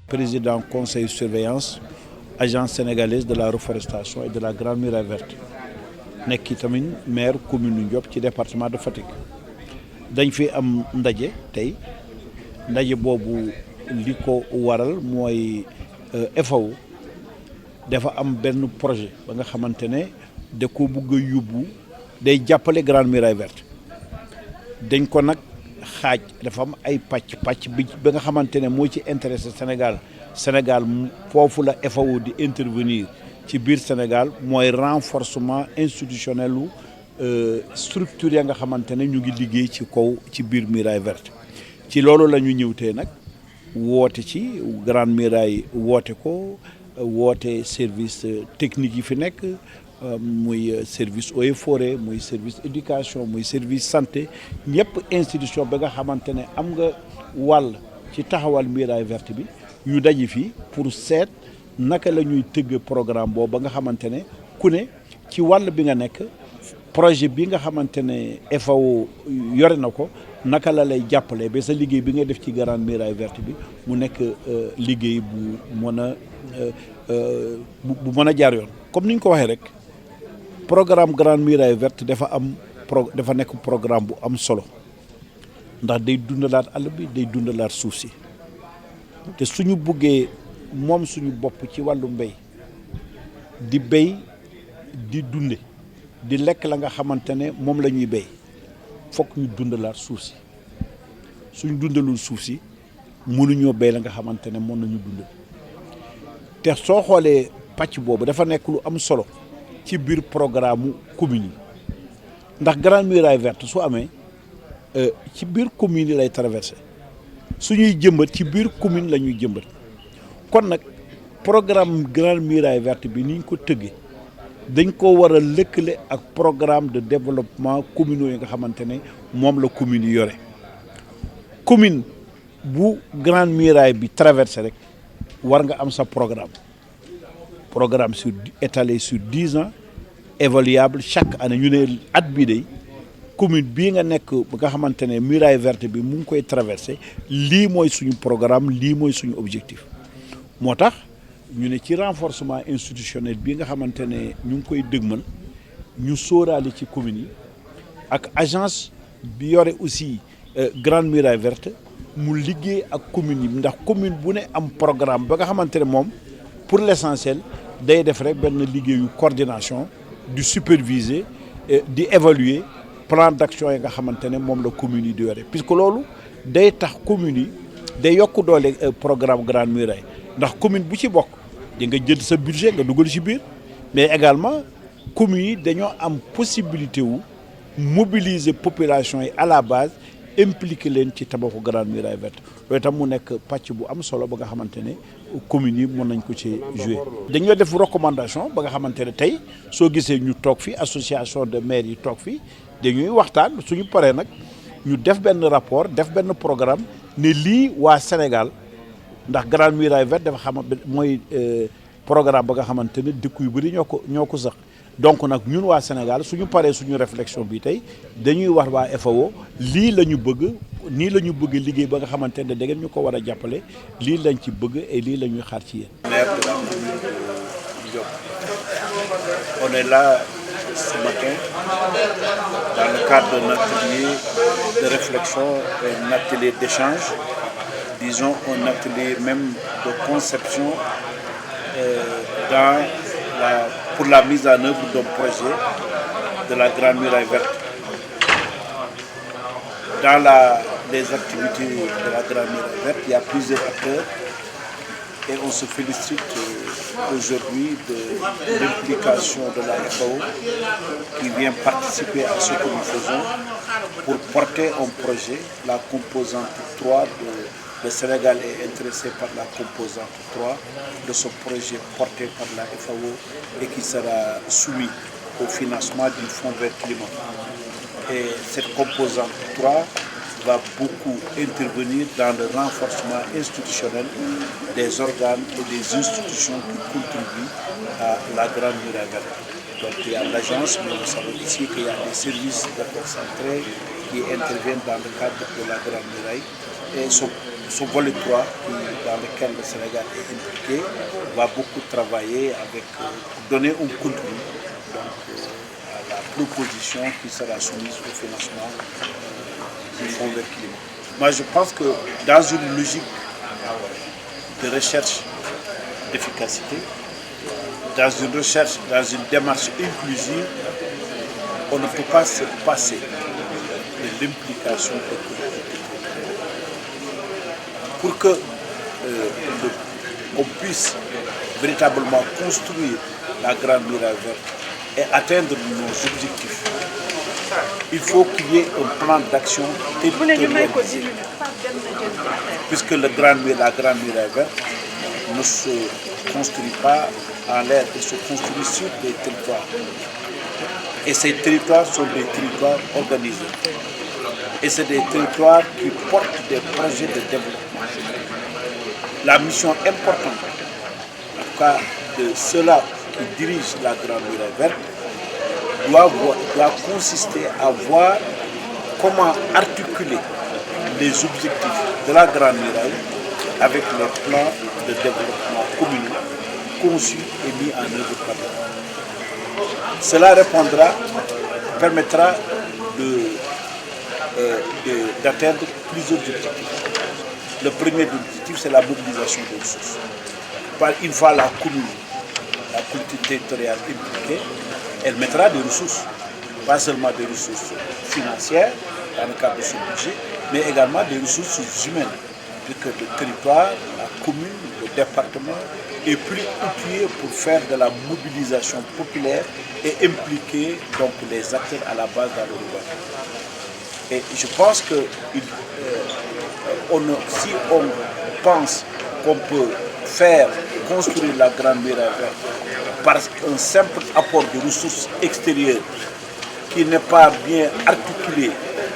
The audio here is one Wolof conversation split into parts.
président conseil de surveillance agence sénégalaise de la reforestation et de la Grande Muraille Verte nekk tamit maire commune Ndiop ci département de Fatick dañ fi am ndaje tey ndaje boobu li ko waral mooy FAO dafa am benn projet ba nga xamante ne da ko bëgg a yóbbu day jàppale Grande Muraille Verte dañ ko nag xaaj dafa am ay pàcc bi ba nga xamante ne moo ci intéressé Sénégal foofu la FAO di intervenir ci biir Sénégal mooy renforcement institutionnel lu structure ya nga xamante ne ñu ngi liggéey ci kaw ci biir Muraille Verte ci loolu la ñu ñëw tey nag woote ci Grande Muraille woote ko woote service technique yi fi nekk muy service eaux et forêt muy service éducation muy service santé ñëpp institution ba nga xamante ne am nga wàll ci taxawal Muraille Verte bi ñu daji fii pour seet naka la ñuy tëgg programme boobu ba nga xamante ne ku ne ci wàll bi nga nekk projet bi nga xamante ne FAO yore na ko naka la lay jàppale ba sa liggéey bi nga def ci Grande Muraille Verte bi mu nekk liggéey bu mën a jaar yoon comme ni ñu ko waxee rek programme Grande Muraille Verte dafa nekk programme bu am solo ndax day dundalaat àll bi day dundalaat suuf si te suñu buggee moom suñu bopp ci wàllu mbéy di béy di dunde di lekk la nga xamante ne moom la ñuy béy fokk ñu dundalaat suuf si suñu dundalul suuf si mënuñoo béy la nga xamante ne moom nañu dundal te soo xoolee pàcc boobu dafa nekk lu am solo ci biir programme commune yi ndax Grande Muraille Verte su amee ci biir commune yi lay traversé suñuy jëmbat ci biir commune la ñuy jëmbat kon nag programme Grande Muraille Verte bi ni ñu ko tëggee dañ ko war a lëkkale ak programme de développement communaux yi nga xamante ne moom la commune yi yore commune bu Grande Muraille bi traversé rek war nga am sa programme étalé sur 10 ans évaluable chaque année ñu ne at bii de commune bii nga nekk ba nga xamante ne Muraille Verte bi mu ngi koy traversé lii mooy suñu programme lii mooy suñu objectif moo tax ñu ne ci renforcement institutionnel bii nga xamante ne ñu ngi koy dëgmal ñu sóoraale ci communes yi ak agence bi yore aussi Grande Muraille Verte mu liggéey ak communes yi ndax commune bu ne am programme ba nga xamante ne moom pour l'essentiel day def rek benn liggéeyu coordination di superviser di évaluer plan d'action yi nga xamante ne moom la commune yi di yore puisque loolu day tax communes yi day yokk doole programme Grande Muraille ndax commune bu ci bokk di nga jël sa budget nga dugal ci biir mais également communes yi dañoo am possibilité wu mobiliser population yi à la base impliquer leen ci tabaxu Grande Muraille Verte loolu itam mu nekk pàcc bu am solo ba nga xamante ne communes yi mën nañ ko ci jouer dañoo def recommandation ba nga xamante ne tey soo gisee ñu toog fi association de maires yi toog fi dañuy waxtaan suñu paree nag ñu def benn rapport def benn programme ne lii waa Sénégal ndax Grande Muraille Verte dafa xam mooy programme ba nga xamante ne dëkk yu bëri ñoo ko sax donc nag ñun waa Sénégal suñu paree suñu réflexion bi tey dañuy wax waa FAO lii la ñu bëgg nii la ñu bëgg liggéey ba nga xamante ne da ngeen ñu ko war a jàppale lii lañ ci bëgg et lii la ñuy xaar ci yéen. Maire de la commune de Ndiop, on est là ce matin dans le cadre d'un atelier de réflexion, un atelier d'échange, disons un atelier même de conception pour la mise en œuvre d'un projet de la Grande Muraille Verte. Dans les activités de la Grande Muraille Verte, il y a plusieurs acteurs et on se félicite aujourd'hui de l'implication de la FAO qui vient participer à ce que nous faisons pour porter un projet, la composante 3 le Sénégal est intéressé par la composante 3 de ce projet porté par la FAO et qui sera soumis au financement du Fonds vert climat. Et cette composante 3 va beaucoup intervenir dans le renforcement institutionnel des organes et des institutions qui contribuent à la Grande Muraille Verte. Donc il y a l'agence, mais nous savons ici qu'il y a des services déconcentrés qui interviennent dans le cadre de la Grande Muraille. Et ce ce volet 3 dans lequel le Sénégal est impliqué va beaucoup travailler avec, pour donner un contenu à la proposition qui sera soumise au financement du Fonds vert climat. Moi, je pense que dans une logique de recherche d'efficacité, dans une démarche inclusive, on ne peut pas se passer de l'implication des collectivités. Pour que on puisse véritablement construire la grande muraille verte et atteindre nos objectifs, il faut qu'il y ait un plan d'action territorialisé. Puisque la grande muraille verte ne se construit pas en l'air, elle se construit sur des territoires. Et ces territoires sont des territoires organisés. Et c'est des territoires qui portent des projets de développement. La mission importante, en tout cas de ceux-là qui dirigent la grande muraille verte, doit consister à voir comment articuler les objectifs de la grande muraille avec les plans de développement communaux conçus et mis en œuvre par l'État. Cela permettra d'atteindre plusieurs objectifs. Le premier objectif, c'est la mobilisation des ressources. Une fois la collectivité territoriale impliquée, elle mettra des ressources, pas seulement des ressources financières dans le cadre de son budget, mais également des ressources humaines, puisque le territoire, la commune, le département est plus outillé pour faire de la mobilisation populaire et impliquer donc les acteurs à la base dans le développement. Et je pense que si on pense qu'on peut construire la grande muraille verte par un simple apport de ressources extérieures qui n'est pas bien articulé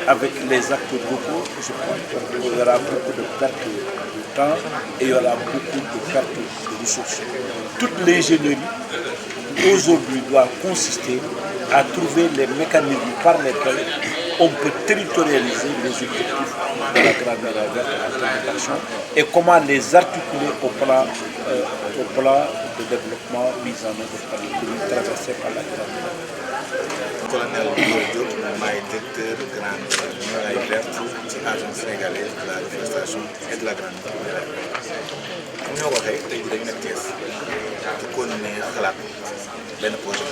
avec les acteurs locaux, je pense qu'il y aura beaucoup de pertes de temps et il y aura beaucoup de pertes de ressources. Toute l'ingénierie aujourd'hui doit consister à trouver les mécanismes par lesquels on peut territorialiser les objectifs de la grande muraille verte en termes d'action et comment les articuler au plan de développement mis en œuvre par les communes traversées par la grande muraille. Colonel Diop, maay directeur grande muraille verte ci agence sénégalaise de la reforestation et de la grande muraille verte. Comme ñoo ko waxee tey jii dañu nekk Thiès di continuer xalaat benn projet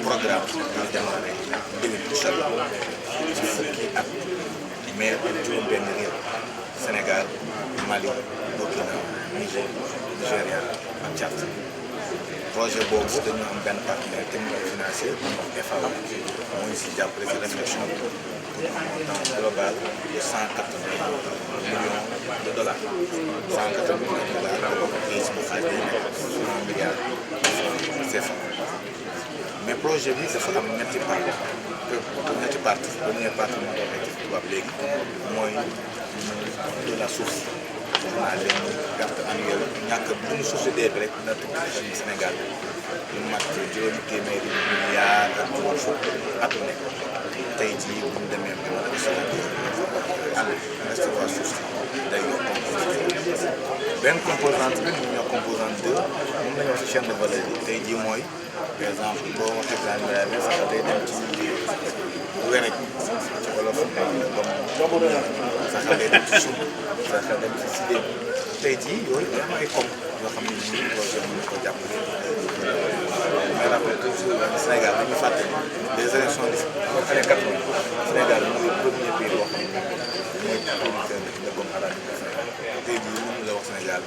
programme bi ñu démarré déwén incha allah ci fukki at mais juróom-benn réew Sénégal, Mali, Burkina, Niger, Nigéria ak Tchad. Projet boobu dañu am benn partenaire technique financier FAO mooy si jàppale si réflexion pour un montant global de 180 millions de dollars. 180 millions de dollars boobu pays bu xaaj day nekk 1 milliard CFA. Mais projet bi dafa am ñetti parties première partie moo doon nekk tubaab léegi mooy de la source. naa leen carte annuelle ñàkk bu ñu suuf si dee bi rek na ci Sénégal lu mat juróomi téeméeri milliards ak juróom fukk at nekk tey jii bu ñu demee ba restaurant suuf si day yokk benn composante bi ñu ñoo composante 2 moom la ñu wax ci chaîne de valeur yi tey jii mooy par exemple boo waxee grande muraille bi sax day dem ci wereñ ci wolof comme sax day dem ci suuf sax dem ci si démb tey jii yooyu day am ay koom yoo xam ne nii projet mën na ko jàppale may rappelé toujours Sénégal dañuy fàtte les élections des années 80 Sénégal mooy premier pays boo xam ne mooy producteur de gomme arabique tey jii mën la wax Sénégal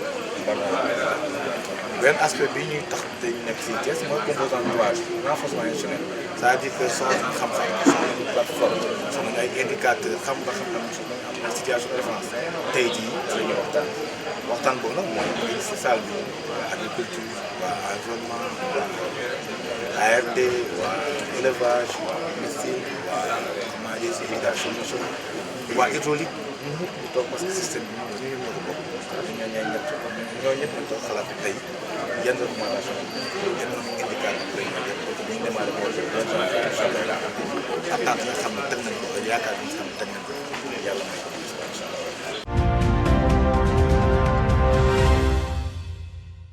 benn aspect bi ñuy tax te ñu nekk si Thiès mooy composant 3 renforcement institutionnel c'est-à-dire que soxla nañu xam-xam soxla nañu plateforme soxla nañu ay indicateurs xam nga xam-xam soxla nañu am situation de référence tey jii la ñuy waxtaan boobu nag mooy si salle bi agriculture waa environnement waa ARD waa élevage waa médecine waa comment dire irrigation nationale waa hydraulique ñun ñëpp ñu toog parce que système bi ñu ñëpp ñoo ko bokk ñoo ñëpp ñu toog xalaat tey yan recommandation yan indicateur lay ñu def parce que dañu démarré projet bi attente nga xam ne teg nañ ko yaakaar bi nga xam ne teg nañ ko yàlla may ko